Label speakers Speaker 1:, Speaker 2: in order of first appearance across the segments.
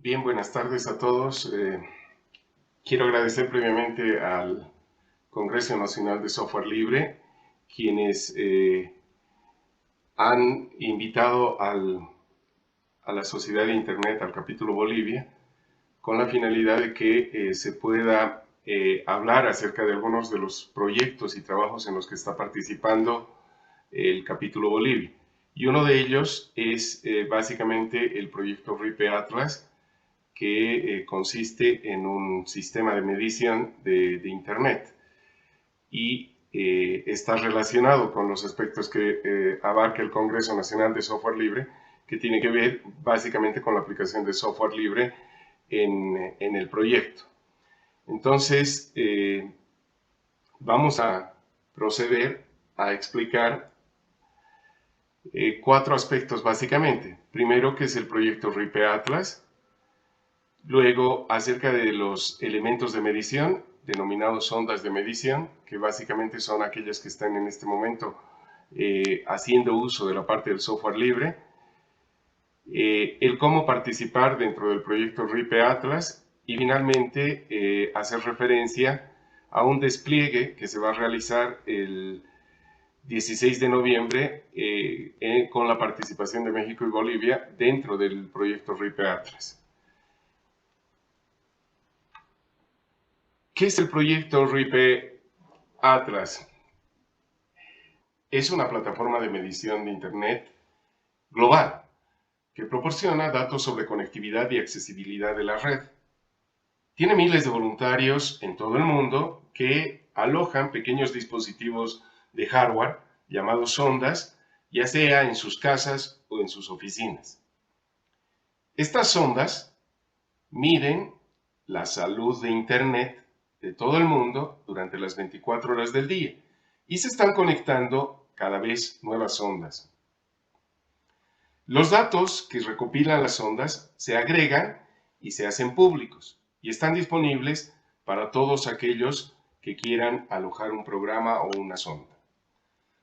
Speaker 1: Bien, buenas tardes a todos. Quiero agradecer previamente al Congreso Nacional de Software Libre, quienes han invitado a la Sociedad de Internet, al capítulo Bolivia, con la finalidad de que se pueda hablar acerca de algunos de los proyectos y trabajos en los que está participando el capítulo Bolivia. Y uno de ellos es básicamente el proyecto RIPE Atlas, que consiste en un sistema de medición de Internet y está relacionado con los aspectos que abarca el Congreso Nacional de Software Libre, que tiene que ver básicamente con la aplicación de software libre en el proyecto. Entonces, vamos a proceder a explicar cuatro aspectos básicamente. Primero, que es el proyecto RIPE Atlas. Luego, acerca de los elementos de medición, denominados sondas de medición, que básicamente son aquellas que están en este momento haciendo uso de la parte del software libre. El cómo participar dentro del proyecto RIPE Atlas y finalmente hacer referencia a un despliegue que se va a realizar el 16 de noviembre con la participación de México y Bolivia dentro del proyecto RIPE Atlas. ¿Qué es el proyecto RIPE Atlas? Es una plataforma de medición de Internet global que proporciona datos sobre conectividad y accesibilidad de la red. Tiene miles de voluntarios en todo el mundo que alojan pequeños dispositivos de hardware llamados sondas, ya sea en sus casas o en sus oficinas. Estas sondas miden la salud de Internet de todo el mundo durante las 24 horas del día y se están conectando cada vez nuevas sondas. Los datos que recopilan las sondas se agregan y se hacen públicos y están disponibles para todos aquellos que quieran alojar un programa o una sonda.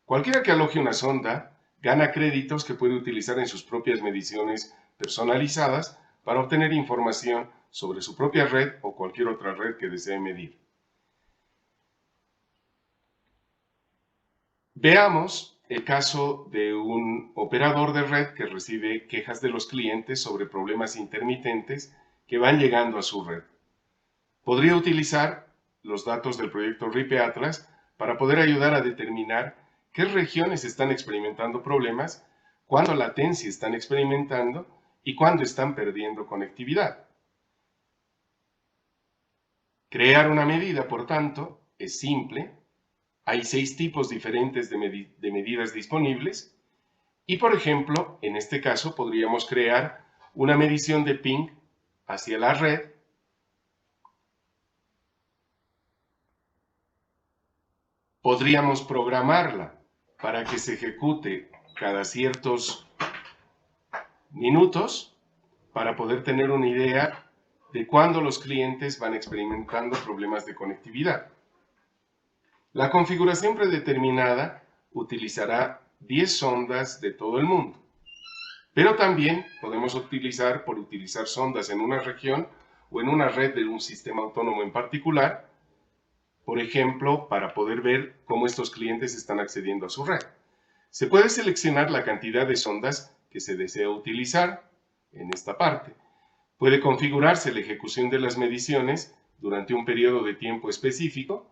Speaker 1: Cualquiera que aloje una sonda gana créditos que puede utilizar en sus propias mediciones personalizadas para obtener información sobre su propia red o cualquier otra red que desee medir. Veamos el caso de un operador de red que recibe quejas de los clientes sobre problemas intermitentes que van llegando a su red. Podría utilizar los datos del proyecto RIPE Atlas para poder ayudar a determinar qué regiones están experimentando problemas, cuándo latencia están experimentando y cuándo están perdiendo conectividad. Crear una medida, por tanto, es simple. Hay 6 tipos diferentes de medidas disponibles y, por ejemplo, en este caso podríamos crear una medición de ping hacia la red. Podríamos programarla para que se ejecute cada ciertos minutos para poder tener una idea de cuándo los clientes van experimentando problemas de conectividad. La configuración predeterminada utilizará 10 sondas de todo el mundo, pero también podemos optimizar por utilizar sondas en una región o en una red de un sistema autónomo en particular, por ejemplo, para poder ver cómo estos clientes están accediendo a su red. Se puede seleccionar la cantidad de sondas que se desea utilizar en esta parte. Puede configurarse la ejecución de las mediciones durante un periodo de tiempo específico,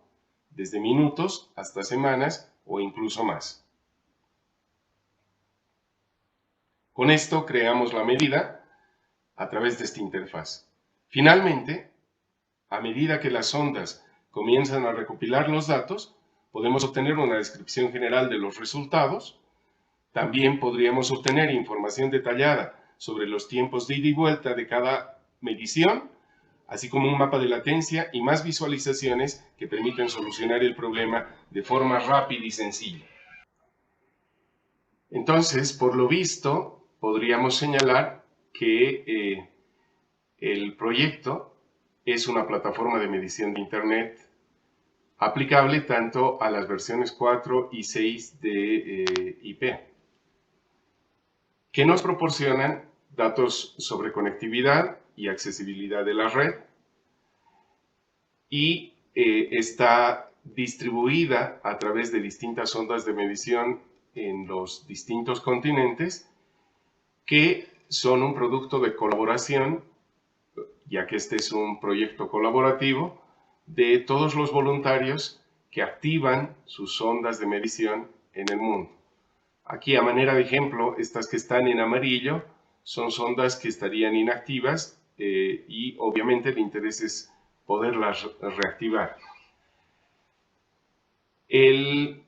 Speaker 1: desde minutos hasta semanas o incluso más. Con esto creamos la medida a través de esta interfaz. Finalmente, a medida que las sondas comienzan a recopilar los datos, podemos obtener una descripción general de los resultados. También podríamos obtener información detallada sobre los tiempos de ida y vuelta de cada medición, así como un mapa de latencia y más visualizaciones que permiten solucionar el problema de forma rápida y sencilla. Entonces, por lo visto, podríamos señalar que el proyecto es una plataforma de medición de Internet aplicable tanto a las versiones 4 y 6 de IP, que nos proporcionan datos sobre conectividad, y accesibilidad de la red, y está distribuida a través de distintas ondas de medición en los distintos continentes, que son un producto de colaboración, ya que este es un proyecto colaborativo, de todos los voluntarios que activan sus ondas de medición en el mundo. Aquí, a manera de ejemplo, estas que están en amarillo son sondas que estarían inactivas y obviamente el interés es poderlas reactivar. El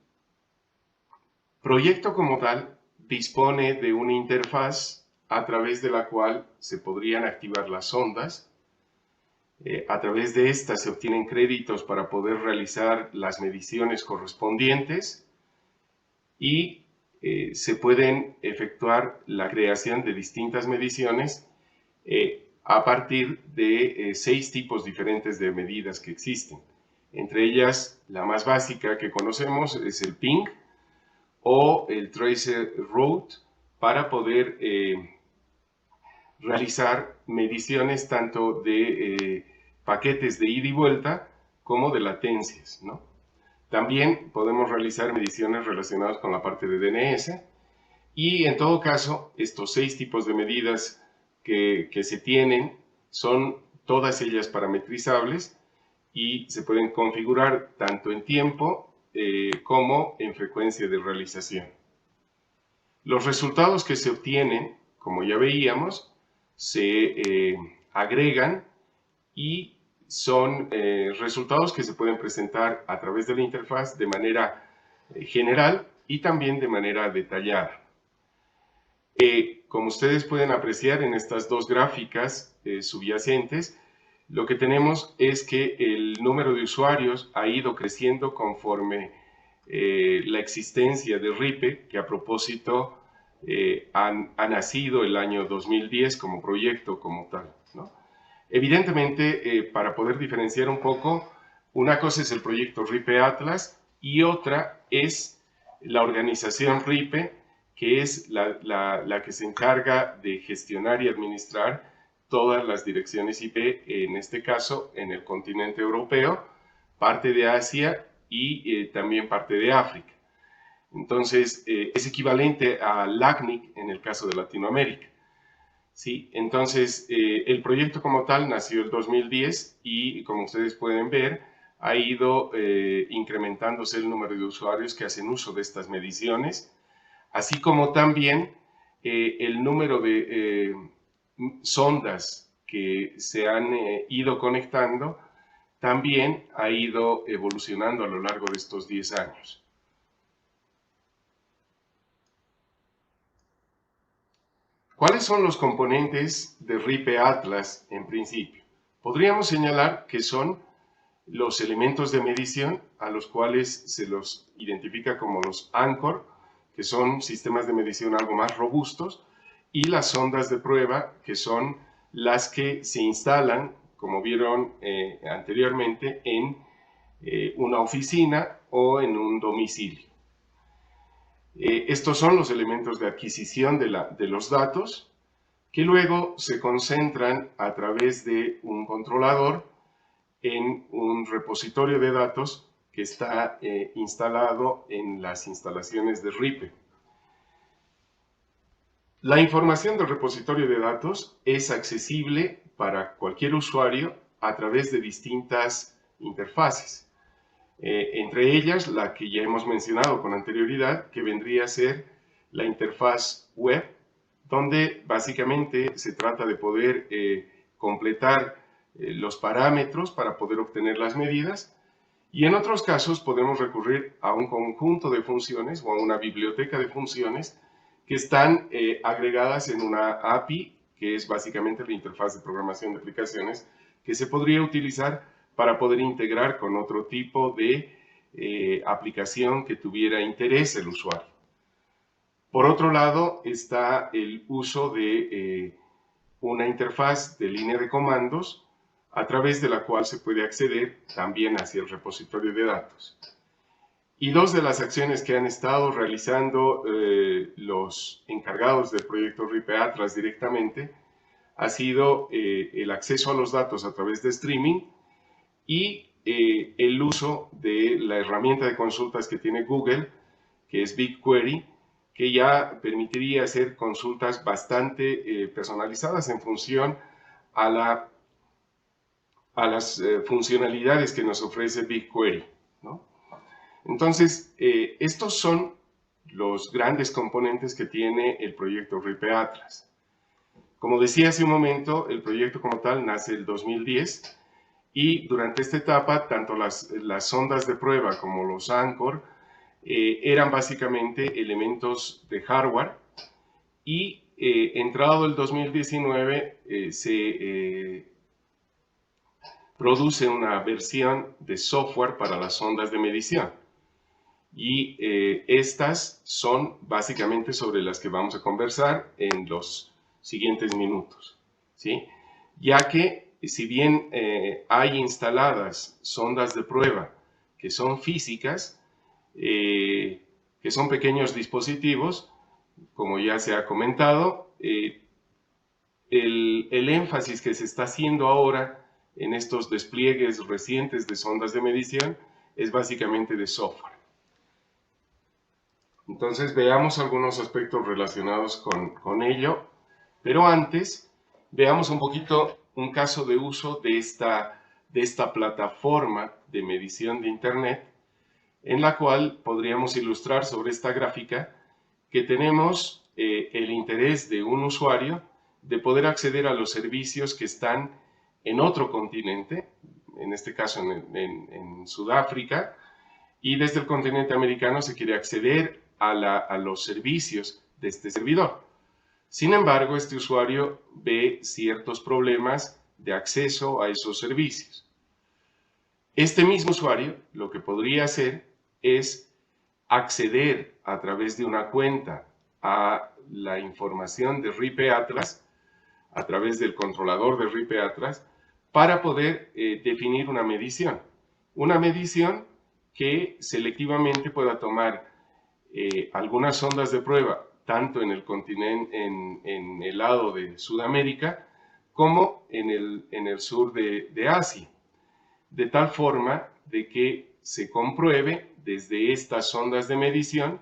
Speaker 1: proyecto como tal dispone de una interfaz a través de la cual se podrían activar las sondas. A través de esta se obtienen créditos para poder realizar las mediciones correspondientes y se pueden efectuar la creación de distintas mediciones a partir de 6 tipos diferentes de medidas que existen. Entre ellas, la más básica que conocemos es el ping o el tracer route, para poder realizar mediciones tanto de paquetes de ida y vuelta como de latencias, ¿no? También podemos realizar mediciones relacionadas con la parte de DNS, y en todo caso estos 6 tipos de medidas que se tienen son todas ellas parametrizables y se pueden configurar tanto en tiempo como en frecuencia de realización. Los resultados que se obtienen, como ya veíamos, se agregan y son resultados que se pueden presentar a través de la interfaz de manera general y también de manera detallada. Como ustedes pueden apreciar en estas dos gráficas subyacentes, lo que tenemos es que el número de usuarios ha ido creciendo conforme la existencia de RIPE, que a propósito ha nacido el año 2010 como proyecto como tal, ¿no? Evidentemente, para poder diferenciar un poco, una cosa es el proyecto RIPE Atlas y otra es la organización RIPE, que es la que se encarga de gestionar y administrar todas las direcciones IP, en este caso en el continente europeo, parte de Asia y también parte de África. Entonces, es equivalente a LACNIC en el caso de Latinoamérica. Sí, entonces el proyecto como tal nació en 2010 y, como ustedes pueden ver, ha ido incrementándose el número de usuarios que hacen uso de estas mediciones, así como también el número de sondas que se han ido conectando también ha ido evolucionando a lo largo de estos 10 años. ¿Cuáles son los componentes de RIPE Atlas en principio? Podríamos señalar que son los elementos de medición a los cuales se los identifica como los Anchor, que son sistemas de medición algo más robustos, y las sondas de prueba, que son las que se instalan, como vieron anteriormente, en una oficina o en un domicilio. Estos son los elementos de adquisición de los datos, que luego se concentran a través de un controlador en un repositorio de datos que está instalado en las instalaciones de RIPE. La información del repositorio de datos es accesible para cualquier usuario a través de distintas interfaces. Entre ellas, la que ya hemos mencionado con anterioridad, que vendría a ser la interfaz web, donde básicamente se trata de poder completar los parámetros para poder obtener las medidas, y en otros casos podemos recurrir a un conjunto de funciones o a una biblioteca de funciones que están agregadas en una API, que es básicamente la interfaz de programación de aplicaciones, que se podría utilizar para poder integrar con otro tipo de aplicación que tuviera interés el usuario. Por otro lado está el uso de una interfaz de línea de comandos a través de la cual se puede acceder también hacia el repositorio de datos. Y dos de las acciones que han estado realizando los encargados del proyecto RIPE Atlas directamente ha sido el acceso a los datos a través de streaming y el uso de la herramienta de consultas que tiene Google, que es BigQuery, que ya permitiría hacer consultas bastante personalizadas en función a las funcionalidades que nos ofrece BigQuery, ¿no? Entonces, estos son los grandes componentes que tiene el proyecto RIPE Atlas. Como decía hace un momento, el proyecto como tal nace en el 2010 y durante esta etapa, tanto las sondas de prueba como los Anchor eran básicamente elementos de hardware y entrado el 2019 se produce una versión de software para las sondas de medición. Y estas son básicamente sobre las que vamos a conversar en los siguientes minutos, ¿sí? Ya que si bien hay instaladas sondas de prueba que son físicas, que son pequeños dispositivos, como ya se ha comentado, el énfasis que se está haciendo ahora en estos despliegues recientes de sondas de medición es básicamente de software. Entonces veamos algunos aspectos relacionados con ello, pero antes veamos un poquito un caso de uso de esta plataforma de medición de Internet, en la cual podríamos ilustrar sobre esta gráfica que tenemos el interés de un usuario de poder acceder a los servicios que están en otro continente, en este caso en Sudáfrica, y desde el continente americano se quiere acceder a los servicios de este servidor. Sin embargo, este usuario ve ciertos problemas de acceso a esos servicios. Este mismo usuario lo que podría hacer es acceder a través de una cuenta a la información de RIPE Atlas, a través del controlador de RIPE Atlas, para poder definir una medición. Una medición que selectivamente pueda tomar algunas sondas de prueba, tanto en el continente, en el lado de Sudamérica, como en el sur de Asia, de tal forma de que se compruebe desde estas sondas de medición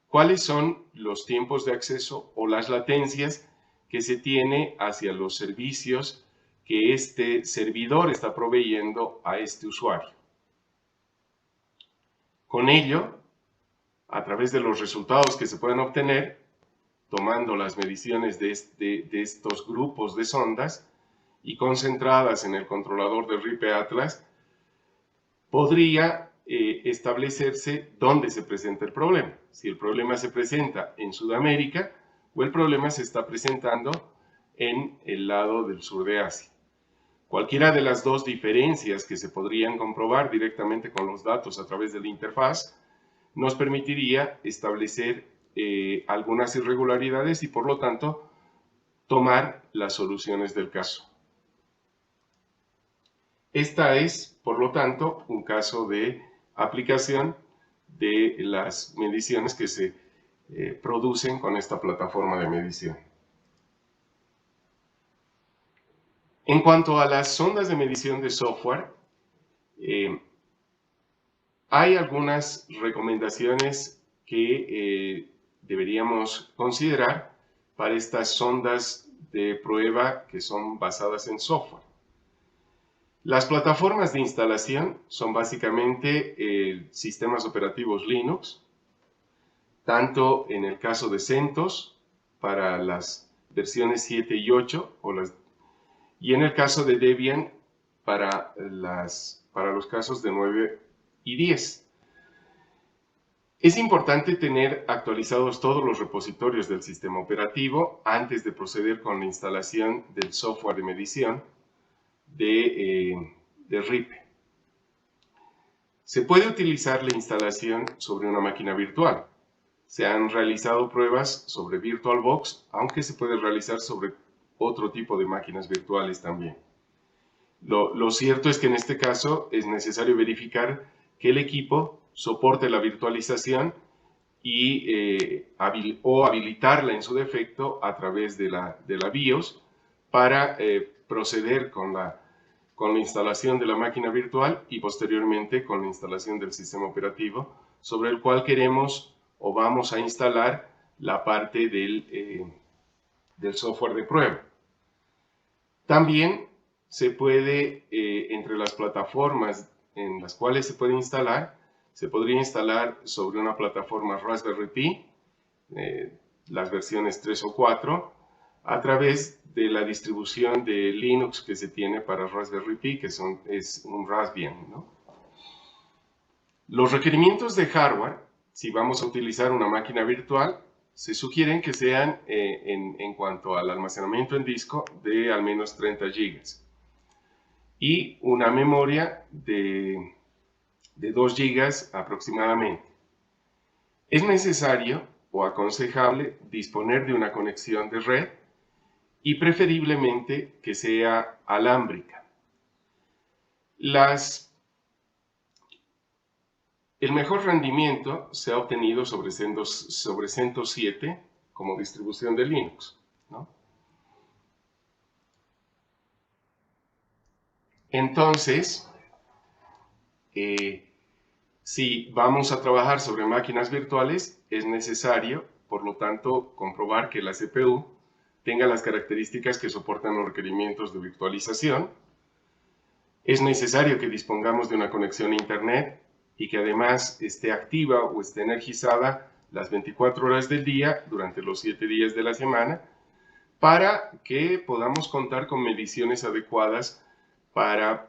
Speaker 1: cuáles son los tiempos de acceso o las latencias que se tiene hacia los servicios que este servidor está proveyendo a este usuario. Con ello, a través de los resultados que se pueden obtener, tomando las mediciones de estos grupos de sondas y concentradas en el controlador de RIPE Atlas, podría establecerse dónde se presenta el problema. Si el problema se presenta en Sudamérica o el problema se está presentando en el lado del sur de Asia. Cualquiera de las dos diferencias que se podrían comprobar directamente con los datos a través de la interfaz nos permitiría establecer algunas irregularidades y por lo tanto tomar las soluciones del caso. Esta es, por lo tanto, un caso de aplicación de las mediciones que se producen con esta plataforma de medición. En cuanto a las sondas de medición de software, hay algunas recomendaciones que deberíamos considerar para estas sondas de prueba que son basadas en software. Las plataformas de instalación son básicamente sistemas operativos Linux, tanto en el caso de CentOS para las versiones 7 y 8, y en el caso de Debian para los casos de 9 y 10. Es importante tener actualizados todos los repositorios del sistema operativo antes de proceder con la instalación del software de medición de RIPE. Se puede utilizar la instalación sobre una máquina virtual. Se han realizado pruebas sobre VirtualBox, aunque se puede realizar sobre otro tipo de máquinas virtuales también. Lo cierto es que en este caso es necesario verificar que el equipo soporte la virtualización o habilitarla en su defecto a través de la BIOS para proceder con la instalación de la máquina virtual y posteriormente con la instalación del sistema operativo sobre el cual queremos o vamos a instalar la parte del software de prueba. También se puede, entre las plataformas en las cuales se puede instalar, se podría instalar sobre una plataforma Raspberry Pi, las versiones 3 o 4, a través de la distribución de Linux que se tiene para Raspberry Pi, que es un Raspbian, ¿no? Los requerimientos de hardware, si vamos a utilizar una máquina virtual, se sugieren que sean, en cuanto al almacenamiento en disco, de al menos 30 GB y una memoria de 2 GB aproximadamente. Es necesario o aconsejable disponer de una conexión de red y preferiblemente que sea alámbrica. El mejor rendimiento se ha obtenido sobre CentOS 7 como distribución de Linux, ¿no? Entonces, si vamos a trabajar sobre máquinas virtuales, es necesario, por lo tanto, comprobar que la CPU tenga las características que soportan los requerimientos de virtualización. Es necesario que dispongamos de una conexión a Internet y que además esté activa o esté energizada las 24 horas del día durante los 7 días de la semana para que podamos contar con mediciones adecuadas para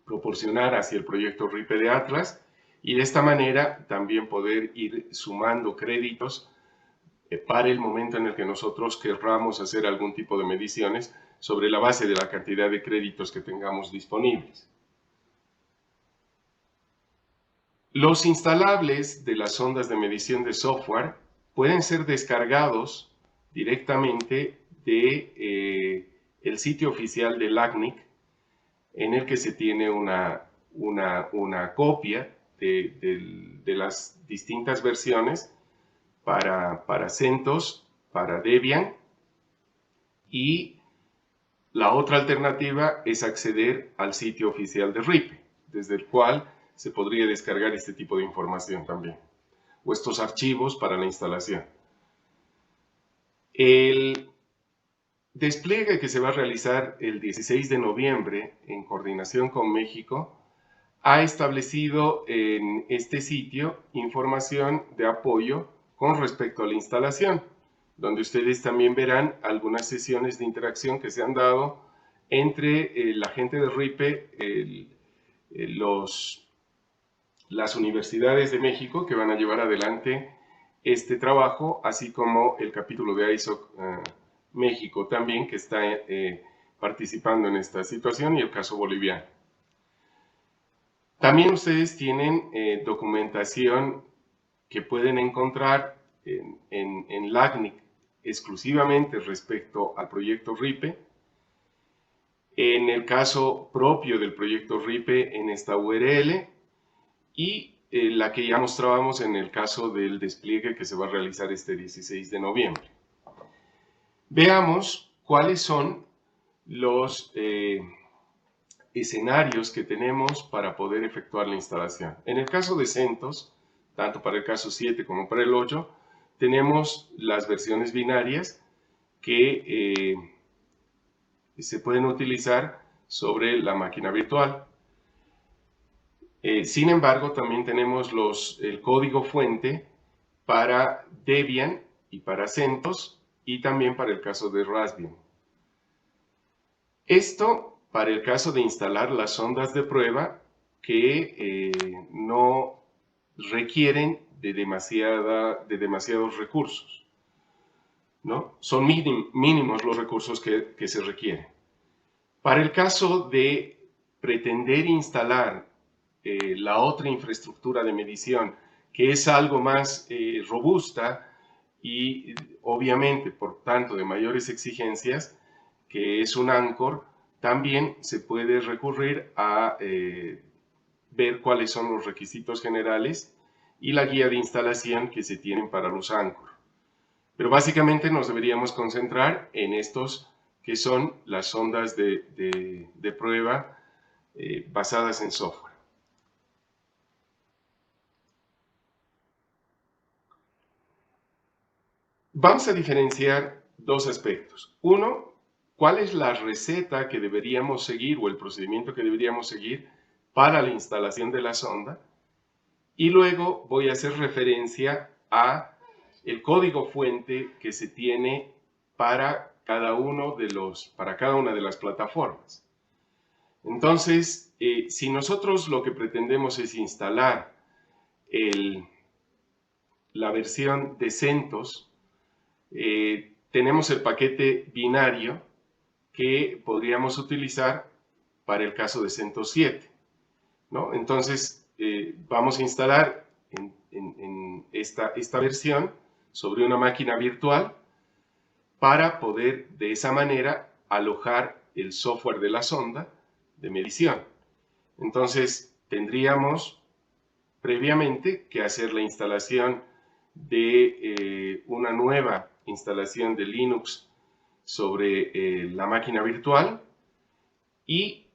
Speaker 1: proporcionar hacia el proyecto RIPE de Atlas y de esta manera también poder ir sumando créditos para el momento en el que nosotros querramos hacer algún tipo de mediciones sobre la base de la cantidad de créditos que tengamos disponibles. Los instalables de las sondas de medición de software pueden ser descargados directamente de el sitio oficial de LACNIC, en el que se tiene una copia de las distintas versiones para CentOS, para Debian, y la otra alternativa es acceder al sitio oficial de RIPE, desde el cual se podría descargar este tipo de información también, o estos archivos para la instalación. El despliegue que se va a realizar el 16 de noviembre en coordinación con México ha establecido en este sitio información de apoyo con respecto a la instalación, donde ustedes también verán algunas sesiones de interacción que se han dado entre la gente de RIPE, las universidades de México que van a llevar adelante este trabajo, así como el capítulo de ISOC México también, que está participando en esta situación, y el caso boliviano. También ustedes tienen documentación que pueden encontrar en LACNIC exclusivamente respecto al proyecto RIPE. En el caso propio del proyecto RIPE en esta URL y la que ya mostrábamos en el caso del despliegue que se va a realizar este 16 de noviembre. Veamos cuáles son los escenarios que tenemos para poder efectuar la instalación. En el caso de CentOS, tanto para el caso 7 como para el 8, tenemos las versiones binarias que se pueden utilizar sobre la máquina virtual. Sin embargo, también tenemos el código fuente para Debian y para CentOS y también para el caso de Raspbian. Esto para el caso de instalar las sondas de prueba que no requieren de demasiados recursos, ¿no? Son mínimos los recursos que se requieren. Para el caso de pretender instalar la otra infraestructura de medición, que es algo más robusta y obviamente, por tanto, de mayores exigencias, que es un Anchor, también se puede recurrir a ver cuáles son los requisitos generales y la guía de instalación que se tienen para los Anchor. Pero básicamente nos deberíamos concentrar en estos que son las sondas de prueba basadas en software. Vamos a diferenciar dos aspectos. Uno, ¿cuál es la receta que deberíamos seguir o el procedimiento que deberíamos seguir para la instalación de la sonda? Y luego voy a hacer referencia a el código fuente que se tiene para cada una de las plataformas. Entonces, si nosotros lo que pretendemos es instalar la versión de CentOS, tenemos el paquete binario que podríamos utilizar para el caso de CentOS 7, ¿no? Entonces, vamos a instalar en esta versión sobre una máquina virtual para poder de esa manera alojar el software de la sonda de medición. Entonces, tendríamos previamente que hacer la instalación de una nueva instalación de Linux sobre la máquina virtual, y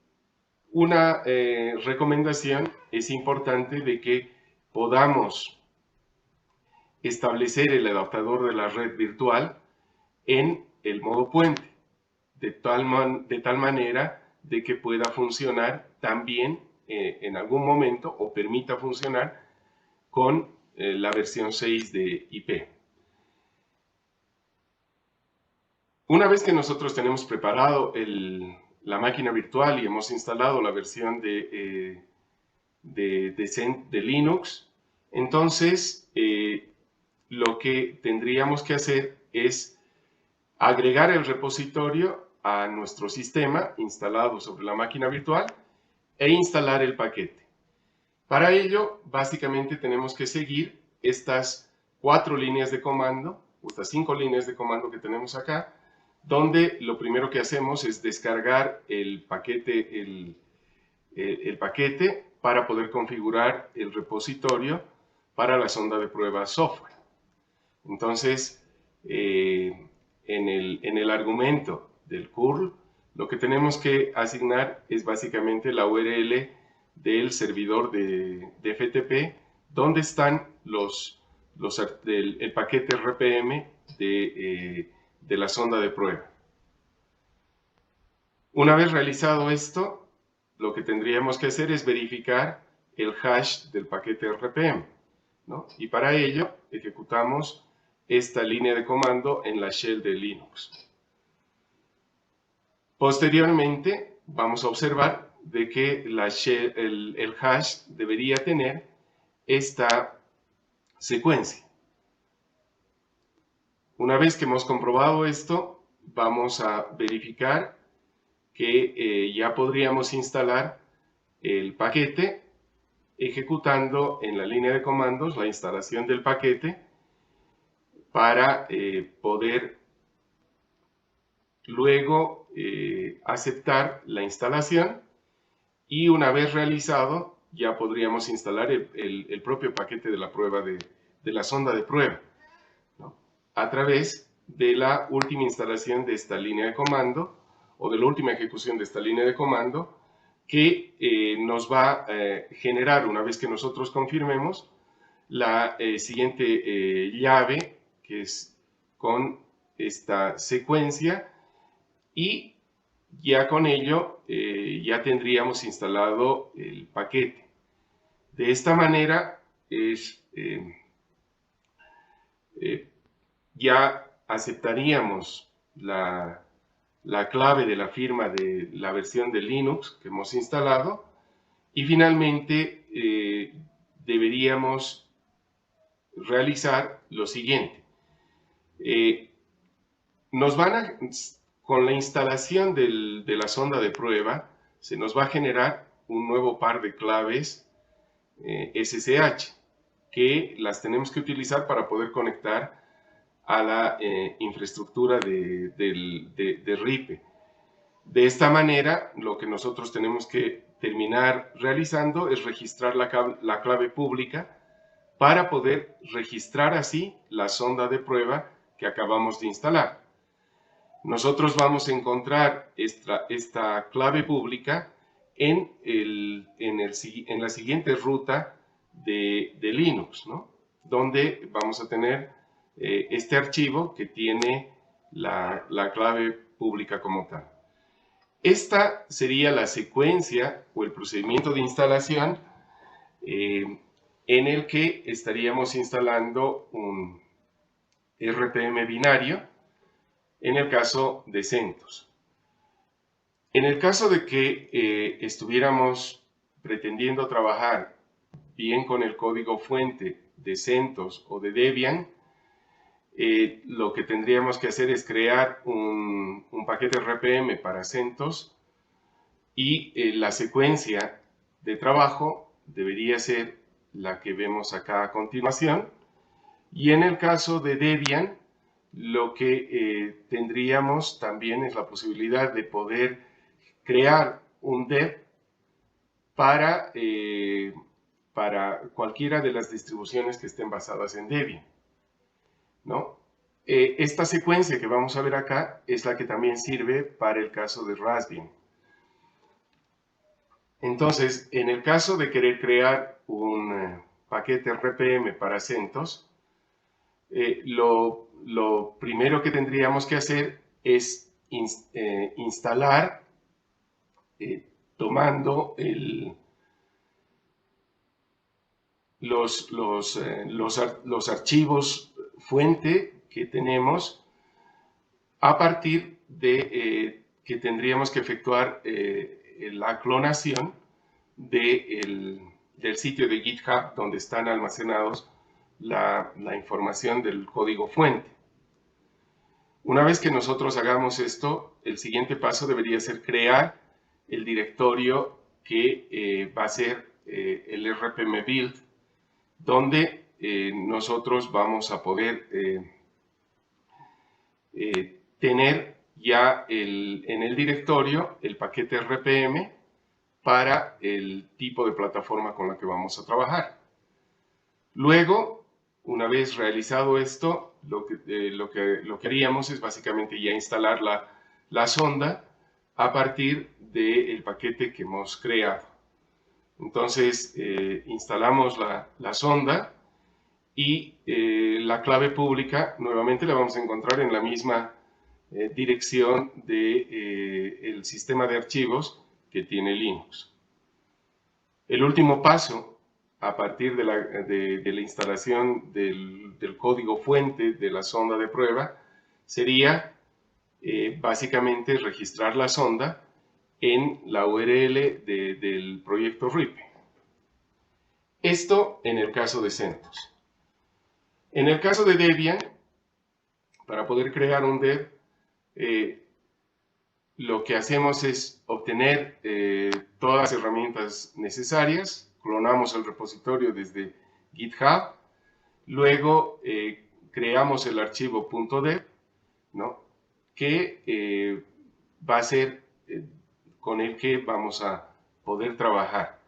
Speaker 1: una recomendación es importante de que podamos establecer el adaptador de la red virtual en el modo puente, de tal manera de que pueda funcionar también en algún momento o permita funcionar con la versión 6 de IP. Una vez que nosotros tenemos preparado la máquina virtual y hemos instalado la versión de Linux, entonces lo que tendríamos que hacer es agregar el repositorio a nuestro sistema instalado sobre la máquina virtual e instalar el paquete. Para ello, básicamente tenemos que seguir estas 4 líneas de comando, o estas 5 líneas de comando que tenemos acá, donde lo primero que hacemos es descargar el paquete para poder configurar el repositorio para la sonda de prueba software. Entonces, en el argumento del curl, lo que tenemos que asignar es básicamente la URL del servidor de FTP, donde están el paquete RPM de la sonda de prueba. Una vez realizado esto, lo que tendríamos que hacer es verificar el hash del paquete RPM, ¿no? Y para ello ejecutamos esta línea de comando en la shell de Linux. Posteriormente vamos a observar de que el hash debería tener esta secuencia. Una vez que hemos comprobado esto, vamos a verificar que ya podríamos instalar el paquete ejecutando en la línea de comandos la instalación del paquete para poder luego aceptar la instalación, y una vez realizado ya podríamos instalar el propio paquete de la prueba de la sonda de prueba, ¿no? A través de la última instalación de esta línea de comando o de la última ejecución de esta línea de comando, que nos va a generar, una vez que nosotros confirmemos, la siguiente llave, que es con esta secuencia, y ya con ello ya tendríamos instalado el paquete. De esta manera ya aceptaríamos la clave de la firma de la versión de Linux que hemos instalado, y finalmente deberíamos realizar lo siguiente. Con la instalación de la sonda de prueba, se nos va a generar un nuevo par de claves SSH, que las tenemos que utilizar para poder conectar a la infraestructura de RIPE. De esta manera, lo que nosotros tenemos que terminar realizando es registrar la clave pública para poder registrar así la sonda de prueba que acabamos de instalar. Nosotros vamos a encontrar esta clave pública en la siguiente ruta de Linux, ¿no? Donde vamos a tener este archivo que tiene la clave pública como tal. Esta sería la secuencia o el procedimiento de instalación en el que estaríamos instalando un RPM binario en el caso de CentOS. En el caso de que estuviéramos pretendiendo trabajar bien con el código fuente de CentOS o de Debian, lo que tendríamos que hacer es crear un paquete RPM para CentOS y la secuencia de trabajo debería ser la que vemos acá a continuación. Y en el caso de Debian, lo que tendríamos también es la posibilidad de poder crear un dev para cualquiera de las distribuciones que estén basadas en Debian, ¿no? Esta secuencia que vamos a ver acá es la que también sirve para el caso de Raspbian. Entonces, en el caso de querer crear un paquete RPM para CentOS, lo primero que tendríamos que hacer es instalar, tomando los archivos fuente que tenemos, a partir de que tendríamos que efectuar la clonación del sitio de GitHub donde están almacenados la información del código fuente. Una vez que nosotros hagamos esto, el siguiente paso debería ser crear el directorio que va a ser el RPM build, donde nosotros vamos a poder tener ya en el directorio el paquete RPM para el tipo de plataforma con la que vamos a trabajar. Luego, una vez realizado esto, lo que haríamos es básicamente ya instalar la sonda a partir del paquete que hemos creado. Entonces, instalamos la sonda y la clave pública nuevamente la vamos a encontrar en la misma dirección del sistema de archivos que tiene Linux. El último paso, a partir de la instalación del código fuente de la sonda de prueba, sería básicamente registrar la sonda en la URL del proyecto RIP. Esto en el caso de CentOS. En el caso de Debian, para poder crear un dev, lo que hacemos es obtener todas las herramientas necesarias, clonamos el repositorio desde GitHub, luego creamos el archivo .dev, ¿no? Que va a ser con el que vamos a poder trabajar.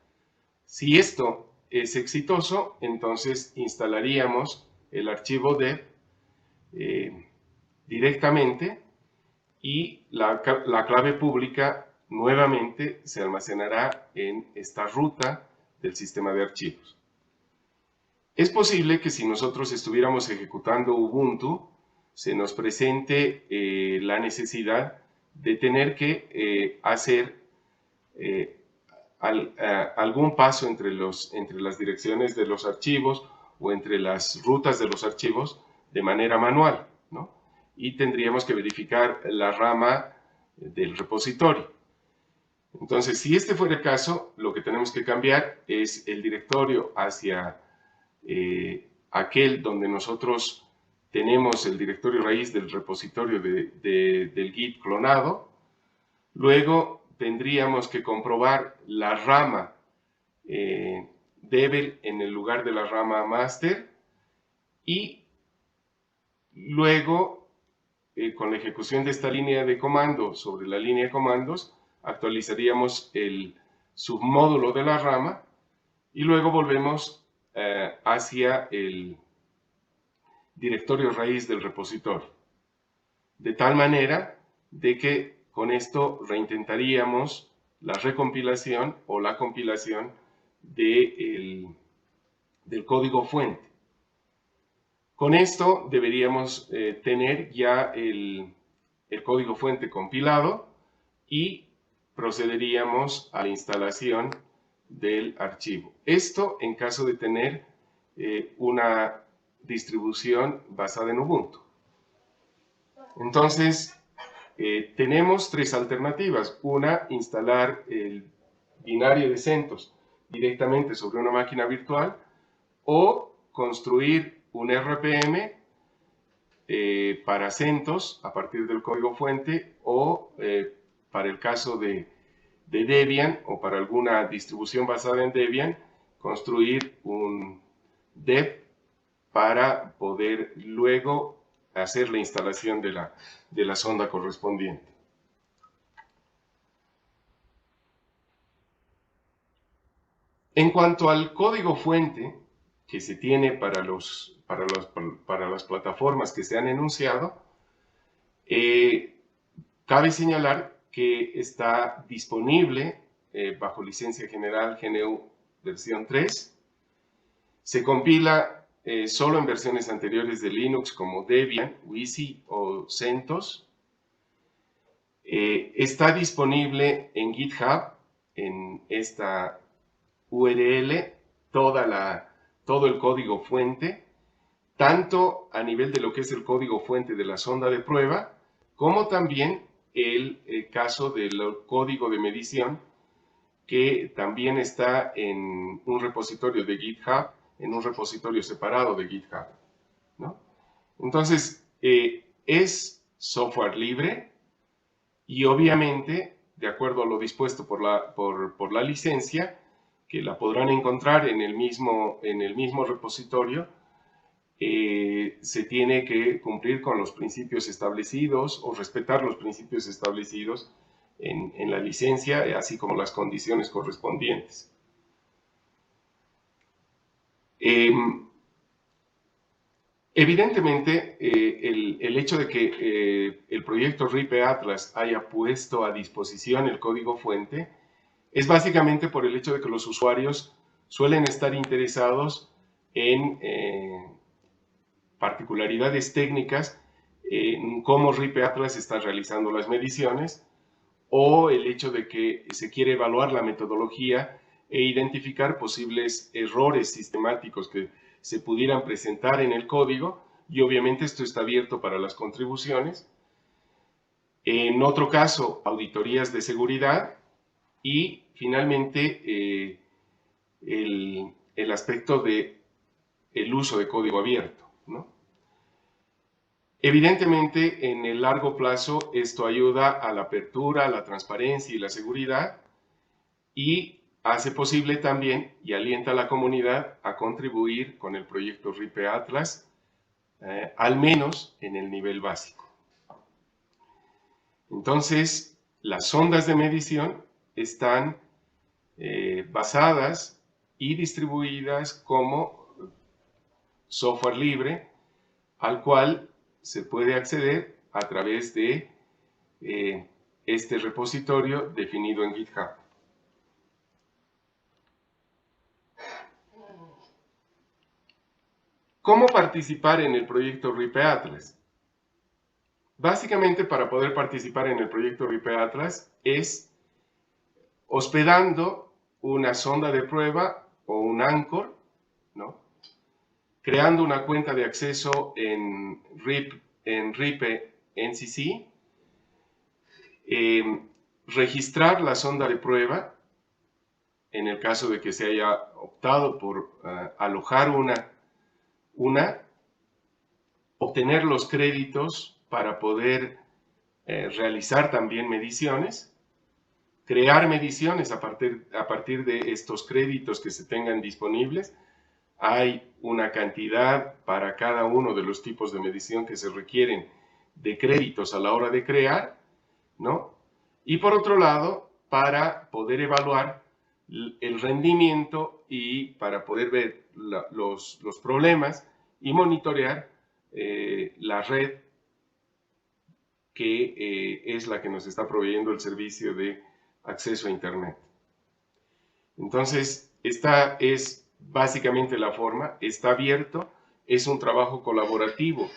Speaker 1: Si esto es exitoso, entonces instalaríamos el archivo dev directamente y la clave pública nuevamente se almacenará en esta ruta del sistema de archivos. Es posible que si nosotros estuviéramos ejecutando Ubuntu, se nos presente la necesidad de tener que hacer algún paso entre las direcciones de los archivos o entre las rutas de los archivos de manera manual, ¿no? Y tendríamos que verificar la rama del repositorio. Entonces, si este fuera el caso, lo que tenemos que cambiar es el directorio hacia aquel donde nosotros tenemos el directorio raíz del repositorio del Git clonado. Luego tendríamos que comprobar la rama Devel en el lugar de la rama master y luego con la ejecución de esta línea de comandos sobre la línea de comandos actualizaríamos el submódulo de la rama y luego volvemos hacia el directorio raíz del repositorio. De tal manera de que con esto reintentaríamos la recompilación o la compilación del código fuente. Con esto deberíamos tener ya el código fuente compilado y procederíamos a la instalación del archivo. Esto en caso de tener una distribución basada en Ubuntu. Entonces, tenemos tres alternativas. Una, instalar el binario de CentOS directamente sobre una máquina virtual, o construir un RPM para CentOS a partir del código fuente, o para el caso de Debian o para alguna distribución basada en Debian, construir un deb para poder luego hacer la instalación de la sonda correspondiente. En cuanto al código fuente que se tiene para las plataformas que se han enunciado, cabe señalar que está disponible bajo licencia general GNU versión 3. Se compila solo en versiones anteriores de Linux como Debian, Wisi o CentOS. Está disponible en GitHub, en esta URL, todo el código fuente, tanto a nivel de lo que es el código fuente de la sonda de prueba, como también el caso del código de medición, que también está en un repositorio de GitHub, en un repositorio separado de GitHub, ¿no? Entonces, es software libre y obviamente, de acuerdo a lo dispuesto por la licencia, que la podrán encontrar en el mismo repositorio, se tiene que cumplir con los principios establecidos o respetar los principios establecidos en la licencia, así como las condiciones correspondientes. Evidentemente, el hecho de que el proyecto RIPE Atlas haya puesto a disposición el código fuente es básicamente por el hecho de que los usuarios suelen estar interesados en particularidades técnicas, en cómo RIPE Atlas está realizando las mediciones, o el hecho de que se quiere evaluar la metodología e identificar posibles errores sistemáticos que se pudieran presentar en el código, y obviamente esto está abierto para las contribuciones. En otro caso, auditorías de seguridad, y finalmente el aspecto de el uso de código abierto, ¿no? Evidentemente, en el largo plazo, esto ayuda a la apertura, a la transparencia y la seguridad, y hace posible también y alienta a la comunidad a contribuir con el proyecto RIPE Atlas, al menos en el nivel básico. Entonces, las sondas de medición están basadas y distribuidas como software libre, al cual se puede acceder a través de este repositorio definido en GitHub. ¿Cómo participar en el proyecto RIPE Atlas? Básicamente, para poder participar en el proyecto RIPE Atlas es hospedando una sonda de prueba o un Anchor, ¿no? Creando una cuenta de acceso en RIPE NCC, registrar la sonda de prueba en el caso de que se haya optado por alojar una, obtener los créditos para poder realizar también mediciones, crear mediciones a partir de estos créditos que se tengan disponibles. Hay una cantidad para cada uno de los tipos de medición que se requieren de créditos a la hora de crear, ¿no? Y por otro lado, para poder evaluar el rendimiento y para poder ver los problemas y monitorear la red que es la que nos está proveyendo el servicio de acceso a Internet. Entonces, esta es básicamente la forma, está abierto, es un trabajo colaborativo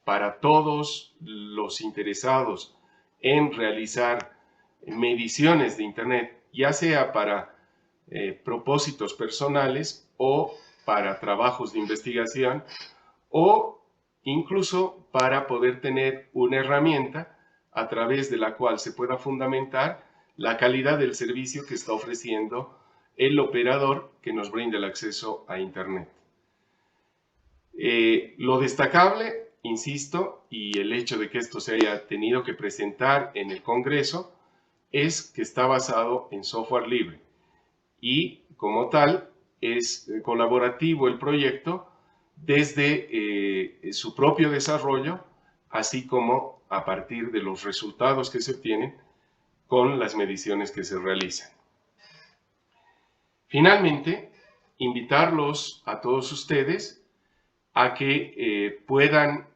Speaker 1: para todos los interesados en realizar mediciones de Internet, ya sea para propósitos personales o para trabajos de investigación o incluso para poder tener una herramienta a través de la cual se pueda fundamentar la calidad del servicio que está ofreciendo el operador que nos brinda el acceso a Internet. Lo destacable, insisto, y el hecho de que esto se haya tenido que presentar en el Congreso, es que está basado en software libre y como tal es colaborativo el proyecto desde su propio desarrollo, así como a partir de los resultados que se obtienen con las mediciones que se realizan. Finalmente, invitarlos a todos ustedes a que puedan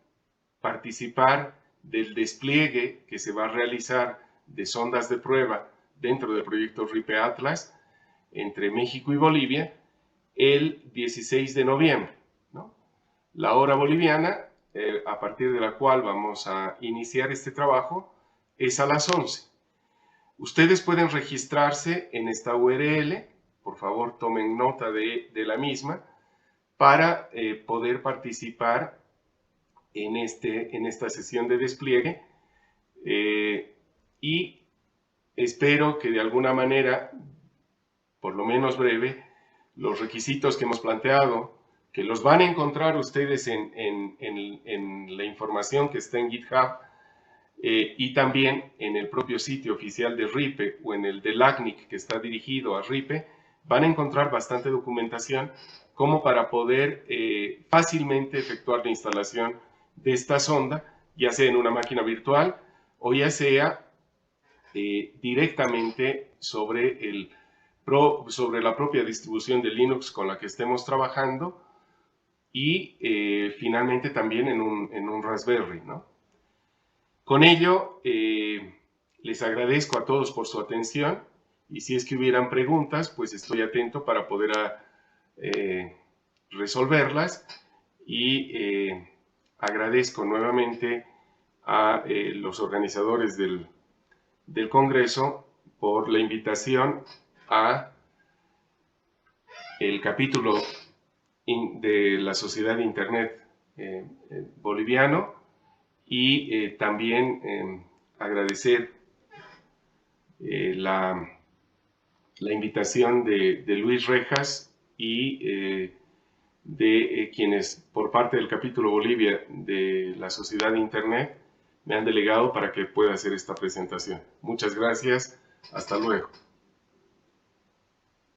Speaker 1: participar del despliegue que se va a realizar de sondas de prueba dentro del proyecto RIPE Atlas entre México y Bolivia el 16 de noviembre, ¿no? La hora boliviana, a partir de la cual vamos a iniciar este trabajo, es a las 11. Ustedes pueden registrarse en esta URL, por favor tomen nota de la misma, para poder participar en esta sesión de despliegue y espero que de alguna manera, por lo menos breve, los requisitos que hemos planteado, que los van a encontrar ustedes en la información que está en GitHub y también en el propio sitio oficial de RIPE o en el del ACNIC que está dirigido a RIPE, van a encontrar bastante documentación como para poder fácilmente efectuar la instalación de esta sonda, ya sea en una máquina virtual o ya sea directamente sobre la propia distribución de Linux con la que estemos trabajando y finalmente también en un Raspberry, ¿no? Con ello, les agradezco a todos por su atención y si es que hubieran preguntas, pues estoy atento para poder resolverlas y agradezco nuevamente a los organizadores del Congreso por la invitación a el capítulo de la Sociedad de Internet boliviano y también agradecer la invitación de Luis Rejas y de quienes por parte del capítulo Bolivia de la Sociedad de Internet me han delegado para que pueda hacer esta presentación. Muchas gracias, hasta luego.